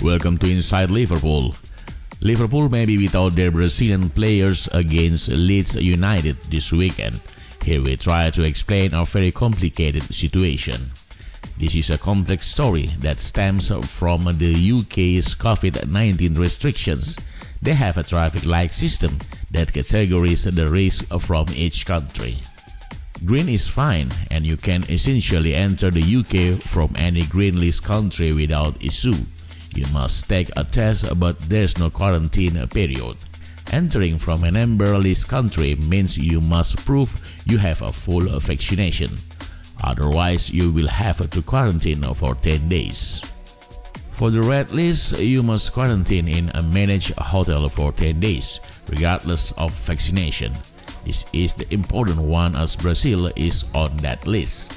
Welcome to Inside Liverpool. Liverpool may be without their Brazilian players against Leeds United this weekend. Here we try to explain a very complicated situation. This is a complex story that stems from the UK's COVID-19 restrictions. They have a traffic light system that categorizes the risk from each country. Green is fine, and you can essentially enter the UK from any green list country without issue. You must take a test, but there's no quarantine period. Entering from an amber list country means you must prove you have a full vaccination. Otherwise, you will have to quarantine for 10 days. For the red list, you must quarantine in a managed hotel for 10 days, regardless of vaccination. This is the important one as Brazil is on that list.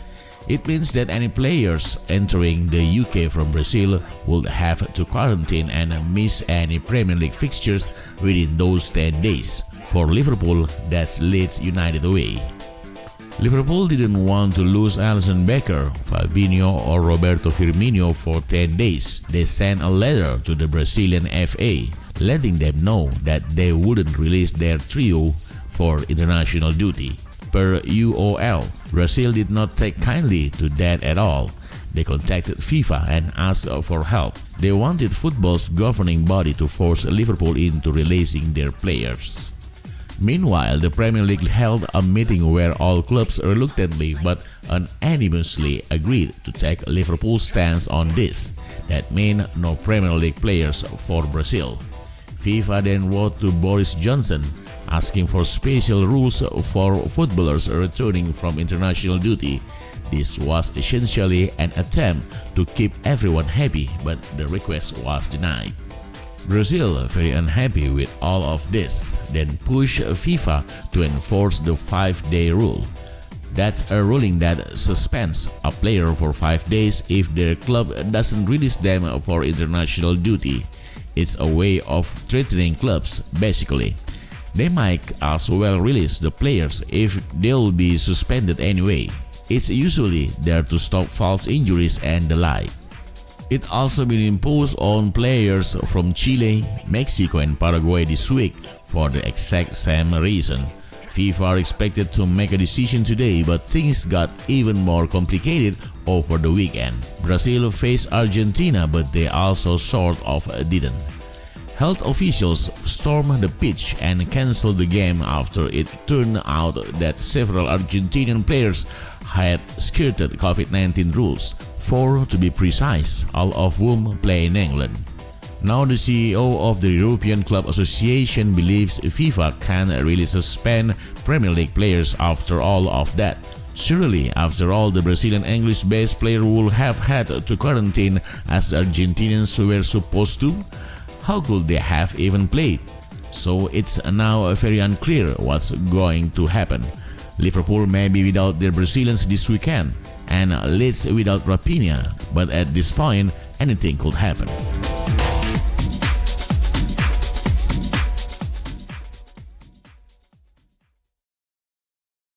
It means that any players entering the UK from Brazil will have to quarantine and miss any Premier League fixtures within those 10 days. For Liverpool, that's Leeds United away. Liverpool didn't want to lose Alisson Becker, Fabinho or Roberto Firmino for 10 days. They sent a letter to the Brazilian FA, letting them know that they wouldn't release their trio for international duty. Per UOL, Brazil did not take kindly to that at all. They contacted FIFA and asked for help. They wanted football's governing body to force Liverpool into releasing their players. Meanwhile, the Premier League held a meeting where all clubs reluctantly but unanimously agreed to take Liverpool's stance on this. That meant no Premier League players for Brazil. FIFA then wrote to Boris Johnson, asking for special rules for footballers returning from international duty. This was essentially an attempt to keep everyone happy, but the request was denied. Brazil, very unhappy with all of this, then pushed FIFA to enforce the 5-day rule. That's a ruling that suspends a player for 5 days if their club doesn't release them for international duty. It's a way of threatening clubs, basically. They might as well release the players if they'll be suspended anyway. It's usually there to stop false injuries and the like. It also been imposed on players from Chile, Mexico and Paraguay this week for the exact same reason. FIFA are expected to make a decision today, but things got even more complicated over the weekend. Brazil faced Argentina, but they also sort of didn't. Health officials stormed the pitch and canceled the game after it turned out that several Argentinian players had skirted COVID-19 rules, 4 to be precise, all of whom play in England. Now the CEO of the European Club Association believes FIFA can really suspend Premier League players after all of that. Surely, after all, the Brazilian English-based player would have had to quarantine as the Argentinians were supposed to. How could they have even played? So it's now very unclear what's going to happen. Liverpool may be without their Brazilians this weekend, and Leeds without Raphinha, but at this point, anything could happen.